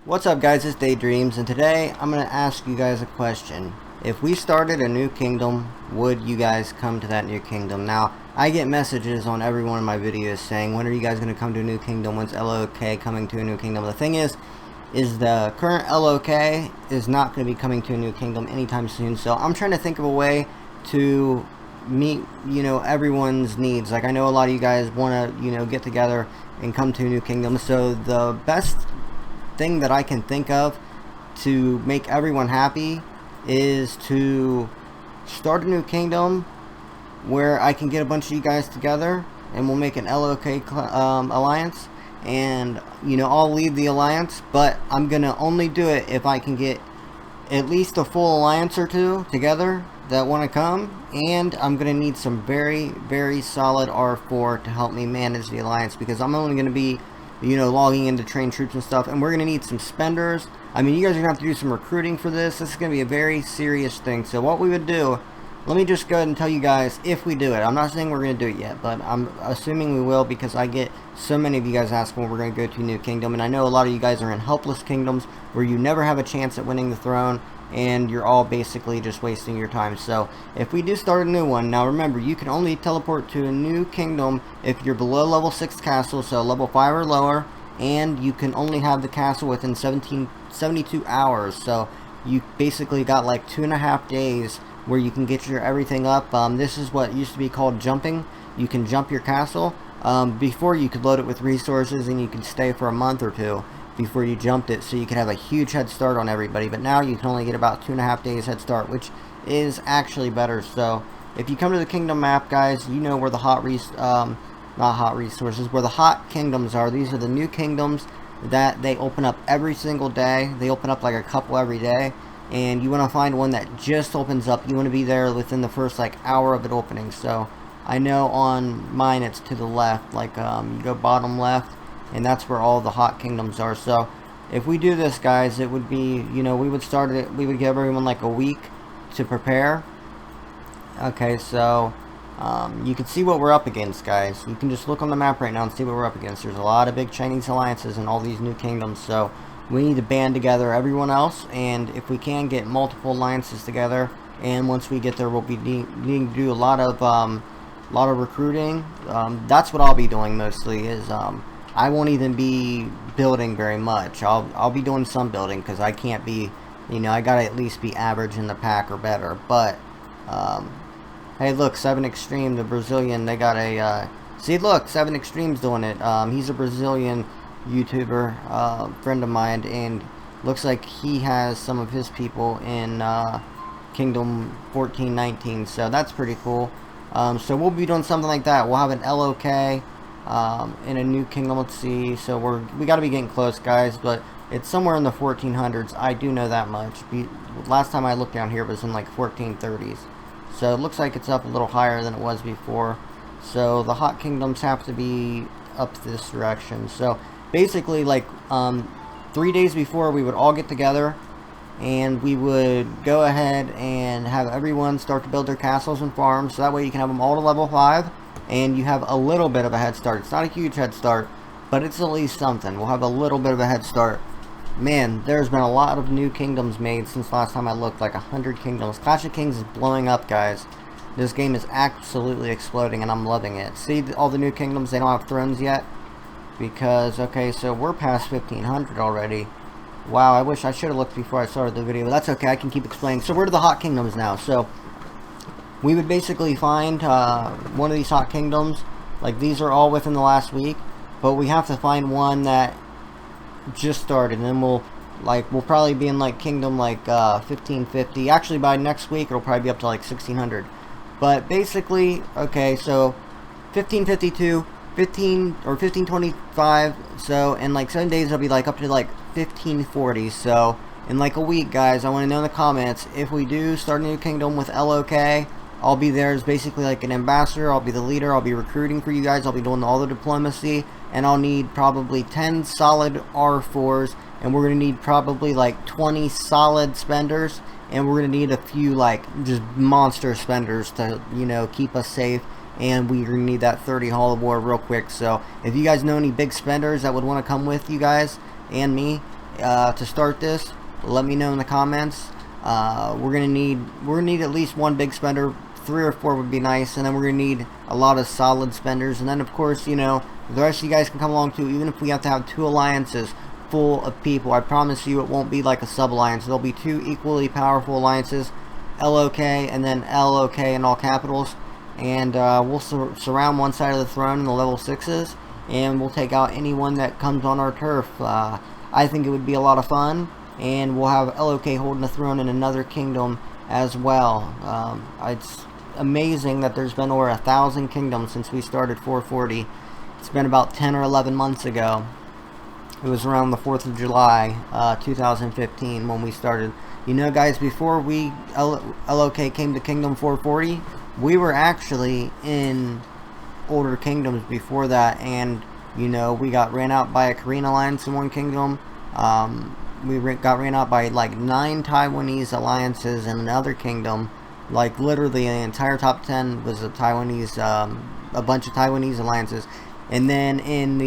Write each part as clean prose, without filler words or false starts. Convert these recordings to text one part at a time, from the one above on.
What's up guys, it's DaYDreaMz, and today I'm going to ask you guys a question. If we started a new kingdom, would you guys come to that new kingdom? Now, I get messages on every one of my videos saying, when are you guys going to come to a new kingdom? When's LoK coming to a new kingdom? The thing is the current LoK is not going to be coming to a new kingdom anytime soon, so I'm trying to think of a way to meet, everyone's needs. Like, I know a lot of you guys want to, get together and come to a new kingdom, so the best thing that I can think of to make everyone happy is to start a new kingdom where I can get a bunch of you guys together and we'll make an LoK alliance, and I'll lead the alliance, but I'm gonna only do it if I can get at least a full alliance or two together that want to come, and I'm gonna need some very solid R4 to help me manage the alliance, because I'm only gonna be logging in to train troops and stuff, and we're going to need some spenders. I mean, you guys are going to have to do some recruiting for this. This is going to be a very serious thing. So what we would do, let me just go ahead and tell you guys if we do it. I'm not saying we're going to do it yet, but I'm assuming we will, because I get so many of you guys asking when we're going to go to a new kingdom, and I know a lot of you guys are in helpless kingdoms where you never have a chance at winning the throne, and you're all basically just wasting your time. So if we do start a new one, now remember, you can only teleport to a new kingdom if you're below level 6 castle, so level 5 or lower, and you can only have the castle within 72 hours. So you basically got like 2.5 days where you can get your everything up. This is what used to be called jumping. You can jump your castle. Before, you could load it with resources and you could stay for a month or two before you jumped it, so you could have a huge head start on everybody. But now you can only get about 2.5 days head start, which is actually better. So if you come to the kingdom map, guys, you know where the where the hot kingdoms are. These are the new kingdoms that they open up every single day. They open up like a couple every day, and you want to find one that just opens up. You want to be there within the first hour of it opening. So I know on mine it's to the left, you go bottom left, and that's where all the hot kingdoms are. So if we do this, guys, it would be, we would start it, we would give everyone like a week to prepare. Okay, so you can see what we're up against, guys. You can just look on the map right now and see what we're up against. There's a lot of big Chinese alliances in all these new kingdoms, so we need to band together everyone else, and if we can get multiple alliances together, and once we get there, we'll be needing to do a lot of recruiting. That's what I'll be doing mostly, is I won't even be building very much. I'll be doing some building, because I can't be, I gotta at least be average in the pack or better. But hey, look, 7 Extreme, the Brazilian, they got a see, look, 7 Extreme's doing it. He's a Brazilian YouTuber, friend of mine, and looks like he has some of his people in Kingdom 1419, so that's pretty cool. So we'll be doing something like that. We'll have an LoK in a new kingdom. Let's see, so we got to be getting close, guys, but it's somewhere in the 1400s. I do know that much. Last time I looked down here, it was in like 1430s, so it looks like it's up a little higher than it was before. So the hot kingdoms have to be up this direction. So basically, 3 days before, we would all get together and we would go ahead and have everyone start to build their castles and farms, so that way you can have them all to level 5, and you have a little bit of a head start. It's not a huge head start, but it's at least something. We'll have a little bit of a head start. Man, there's been a lot of new kingdoms made since last time I looked, like 100 kingdoms. Clash of Kings is blowing up, guys. This game is absolutely exploding, and I'm loving it. See, all the new kingdoms, they don't have thrones yet, because, okay, so we're past 1500 already. Wow, I wish I should have looked before I started the video, but that's okay, I can keep explaining. So we're to the hot kingdoms now. So we would basically find one of these hot kingdoms. Like, these are all within the last week, but we have to find one that just started, and then we'll probably be in kingdom 1550. Actually, by next week it'll probably be up to 1600. But basically, okay, so 1552, 1525, so in 7 days it'll be up to 1540. So in a week, guys, I want to know in the comments, if we do start a new kingdom with LoK, I'll be there as basically an ambassador. I'll be the leader. I'll be recruiting for you guys. I'll be doing all the diplomacy, and I'll need probably 10 solid R4s, and we're going to need probably 20 solid spenders, and we're going to need a few just monster spenders to keep us safe, and we're going to need that 30 Hall of War real quick. So if you guys know any big spenders that would want to come with you guys and me, to start this, let me know in the comments. We're gonna need at least one big spender. 3 or 4 would be nice, and then we're gonna need a lot of solid spenders, and then of course, you know, the rest of you guys can come along too, even if we have to have 2 alliances full of people. I promise you it won't be like a sub-alliance. There'll be 2 equally powerful alliances, LoK and then LoK in all capitals, and we'll surround one side of the throne in the level 6s, and we'll take out anyone that comes on our turf. I think it would be a lot of fun, and we'll have LoK holding the throne in another kingdom as well. It's amazing that there's been over 1,000 kingdoms since we started 440. It's been about 10 or 11 months ago. It was around the 4th of July 2015 when we started. You know, guys, before we LoK came to Kingdom 440, we were actually in older kingdoms before that, and you know, we got ran out by a Korean alliance in one kingdom. We got ran out by like 9 Taiwanese alliances in another kingdom. Like literally the entire top 10 was a Taiwanese, a bunch of Taiwanese alliances. And then in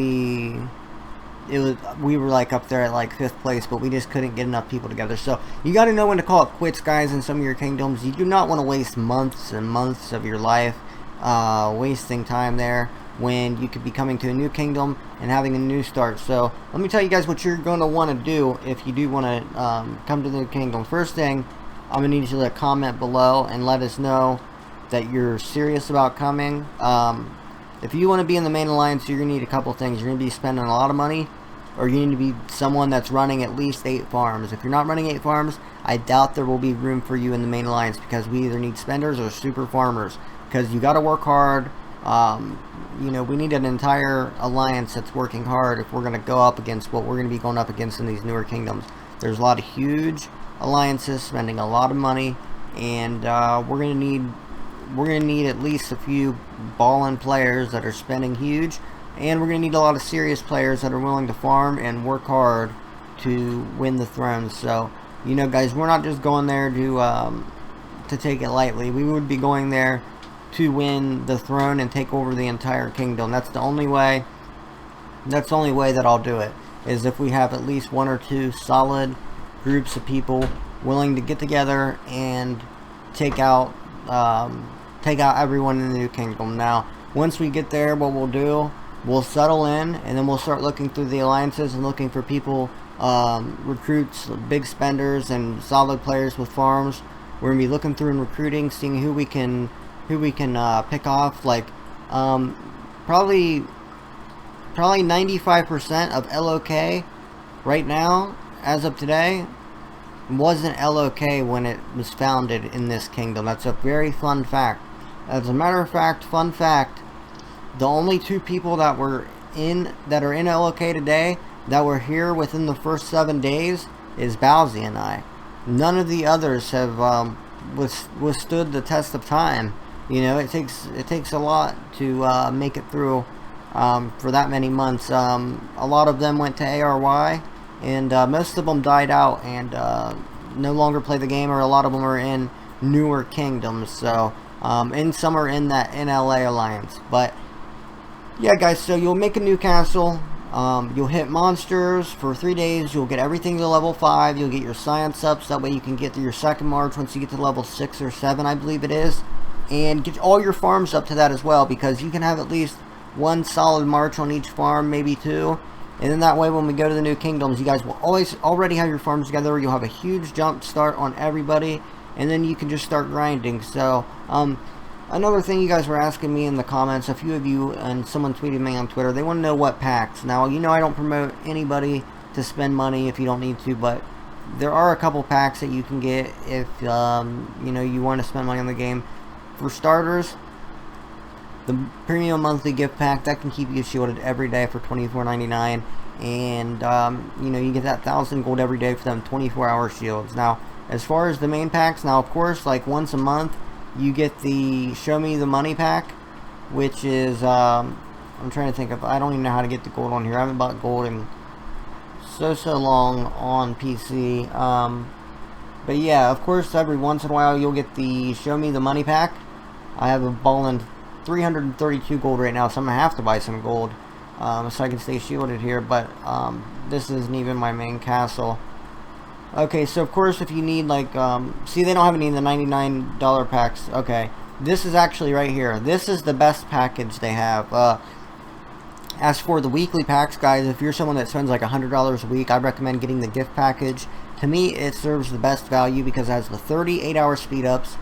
we were like up there at like 5th place, but we just couldn't get enough people together. So you got to know when to call it quits, guys, in some of your kingdoms. You do not want to waste months and months of your life wasting time there when you could be coming to a new kingdom and having a new start. So let me tell you guys what you're going to want to do if you do want to come to the new kingdom. First thing, I'm going to need you to comment below and let us know that you're serious about coming. If you want to be in the main alliance, you're going to need a couple things. You're going to be spending a lot of money, or you need to be someone that's running at least 8 farms. If you're not running 8 farms, I doubt there will be room for you in the main alliance, because we either need spenders or super farmers, because you got to work hard. You know, we need an entire alliance that's working hard if we're going to go up against what we're going to be going up against in these newer kingdoms. There's a lot of huge alliances spending a lot of money, and we're going to need at least a few ballin' players that are spending huge, and we're going to need a lot of serious players that are willing to farm and work hard to win the throne. So, you know, guys, we're not just going there to take it lightly. We would be going there to win the throne and take over the entire kingdom. That's the only way. That's the only way that I'll do it, is if we have at least 1 or 2 solid groups of people willing to get together and take out everyone in the new kingdom. Now, once we get there, what we'll do, we'll settle in, and then we'll start looking through the alliances and looking for people, recruits, big spenders, and solid players with farms. We're gonna be looking through and recruiting, seeing who we can pick off. Like probably 95% of LoK right now, as of today, wasn't LoK when it was founded in this kingdom. That's a very fun fact. As a matter of fact, fun fact, the only 2 people that are in LoK today that were here within the first 7 days is Bowsy and I. None of the others have withstood the test of time. You know, it takes a lot to make it through for that many months. A lot of them went to ARY, and most of them died out and no longer play the game, or a lot of them are in newer kingdoms. So and some are in that NLA alliance. But yeah, guys, so you'll make a new castle. You'll hit monsters for 3 days. You'll get everything to level 5. You'll get your science ups. That way you can get to your second march once you get to level 6 or 7, I believe it is. And get all your farms up to that as well, because you can have at least 1 solid march on each farm, maybe 2. And then that way, when we go to the new kingdoms, you guys will already have your farms together. You'll have a huge jump start on everybody, and then you can just start grinding. So, another thing you guys were asking me in the comments, a few of you, and someone tweeted me on Twitter, they want to know what packs. Now, you know I don't promote anybody to spend money if you don't need to, but there are a couple packs that you can get if, you know, you want to spend money on the game. For starters, the premium monthly gift pack, that can keep you shielded every day for $24.99, and you know, you get that 1,000 gold every day for them 24-hour shields. Now, as far as the main packs, now of course, like once a month, you get the Show Me the Money pack, which is I'm trying to think of, I don't even know how to get the gold on here. I haven't bought gold in so long on PC. But yeah, of course, every once in a while you'll get the Show Me the Money pack. I have a ballin' 332 gold right now, so I'm gonna have to buy some gold so I can stay shielded here. But this isn't even my main castle. Okay, so of course if you need like, see, they don't have any of the $99 packs. Okay, this is actually right here. This is the best package they have. As for the weekly packs, guys, if you're someone that spends like $100 a week, I recommend getting the gift package. To me, it serves the best value because it has the 38-hour speed ups,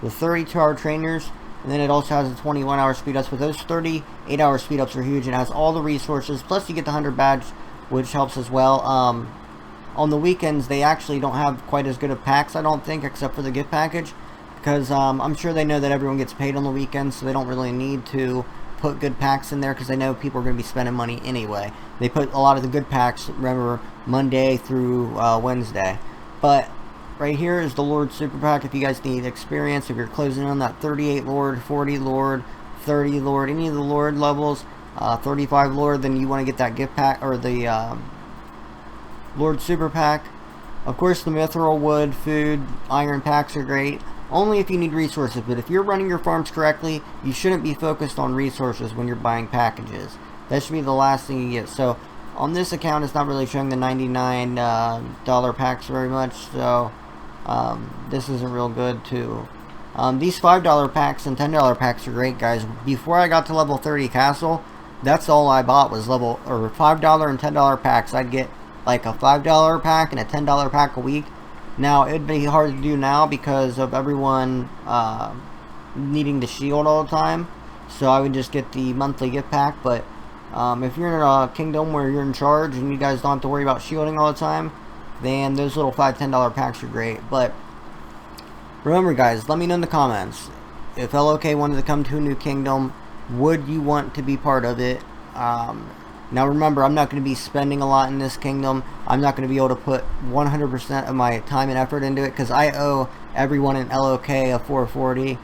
the 32-hour trainers, and then it also has the 21-hour speed ups. But those 38-hour speed ups are huge and has all the resources. Plus, you get the 100 badge, which helps as well. On the weekends, they actually don't have quite as good of packs, I don't think, except for the gift package, because I'm sure they know that everyone gets paid on the weekends, so they don't really need to put good packs in there because they know people are going to be spending money anyway. They put a lot of the good packs, remember, Monday through Wednesday. But right here is the Lord Super Pack if you guys need experience. If you're closing on that 38 Lord, 40 Lord, 30 Lord, any of the Lord levels, 35 Lord, then you want to get that gift pack, or the Lord Super Pack. Of course, the Mithril, Wood, Food, Iron packs are great. Only if you need resources, but if you're running your farms correctly, you shouldn't be focused on resources when you're buying packages. That should be the last thing you get. So, on this account, it's not really showing the $99 packs very much, so this isn't real good too. These $5 packs and $10 packs are great, guys. Before I got to level 30 castle, that's all I bought was $5 and $10 packs. I'd get like a $5 pack and a $10 pack a week. Now, it'd be hard to do now because of everyone needing the shield all the time. So I would just get the monthly gift pack. But if you're in a kingdom where you're in charge and you guys don't have to worry about shielding all the time, then those little $5, $10 packs are great. But remember, guys, let me know in the comments. If LoK wanted to come to a new kingdom, would you want to be part of it? Now remember, I'm not going to be spending a lot in this kingdom. I'm not going to be able to put 100% of my time and effort into it because I owe everyone in LoK a 440.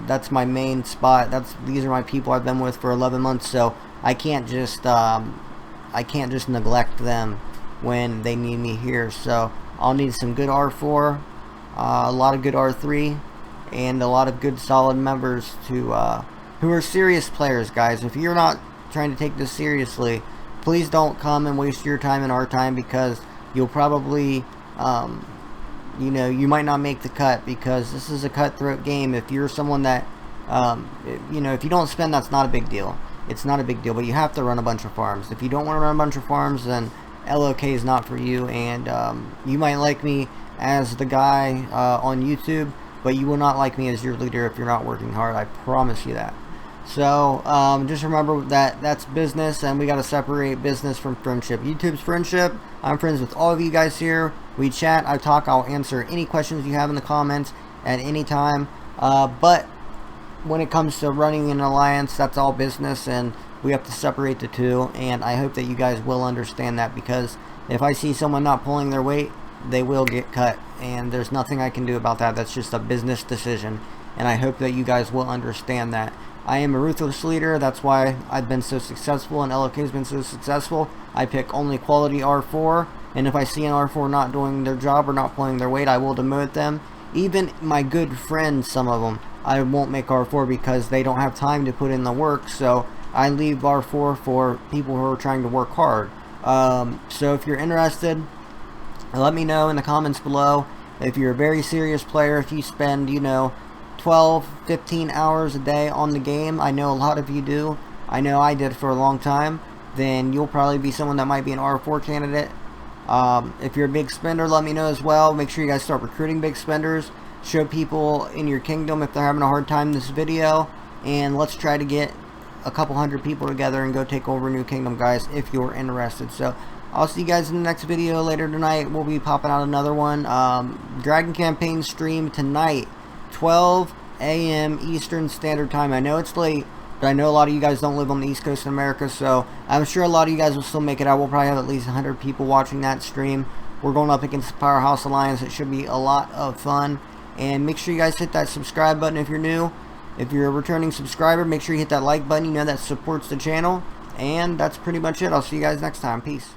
That's my main spot. These are my people I've been with for 11 months, so I can't just neglect them when they need me here. So I'll need some good R4, a lot of good R3, and a lot of good solid members to who are serious players, guys. If you're not trying to take this seriously, please don't come and waste your time and our time because you'll probably, you might not make the cut because this is a cutthroat game. If you're someone that, if you don't spend, that's not a big deal. It's not a big deal, but you have to run a bunch of farms. If you don't want to run a bunch of farms, then LoK is not for you, and you might like me as the guy on YouTube, but you will not like me as your leader if you're not working hard. I promise you that. So just remember that that's business, and we got to separate business from friendship. YouTube's friendship. I'm friends with all of you guys here. We chat, I talk, I'll answer any questions you have in the comments at any time. But when it comes to running an alliance, that's all business, and we have to separate the two. And I hope that you guys will understand that, because if I see someone not pulling their weight, they will get cut, and there's nothing I can do about that. That's just a business decision, and I hope that you guys will understand that. I am a ruthless leader. That's why I've been so successful, and LoK has been so successful. I pick only quality R4, and if I see an R4 not doing their job or not pulling their weight, I will demote them. Even my good friends, some of them, I won't make R4 because they don't have time to put in the work, so I leave R4 for people who are trying to work hard. So if you're interested, let me know in the comments below. If you're a very serious player, if you spend, 12, 15 hours a day on the game, I know a lot of you do, I know I did for a long time, then you'll probably be someone that might be an R4 candidate. If you're a big spender, let me know as well. Make sure you guys start recruiting big spenders. Show people in your kingdom if they're having a hard time this video, and let's try to get a couple hundred people together and go take over a new kingdom, guys, if you're interested. So I'll see you guys in the next video later tonight. We'll be popping out another one. Dragon Campaign stream tonight, 12 a.m. Eastern Standard Time. I know it's late, but I know a lot of you guys don't live on the East Coast of America, so I'm sure a lot of you guys will still make it out. We'll probably have at least 100 people watching that stream. We're going up against the Powerhouse Alliance. It should be a lot of fun. And make sure you guys hit that subscribe button if you're new. If you're a returning subscriber, make sure you hit that like button. You know that supports the channel. And that's pretty much it. I'll see you guys next time. Peace.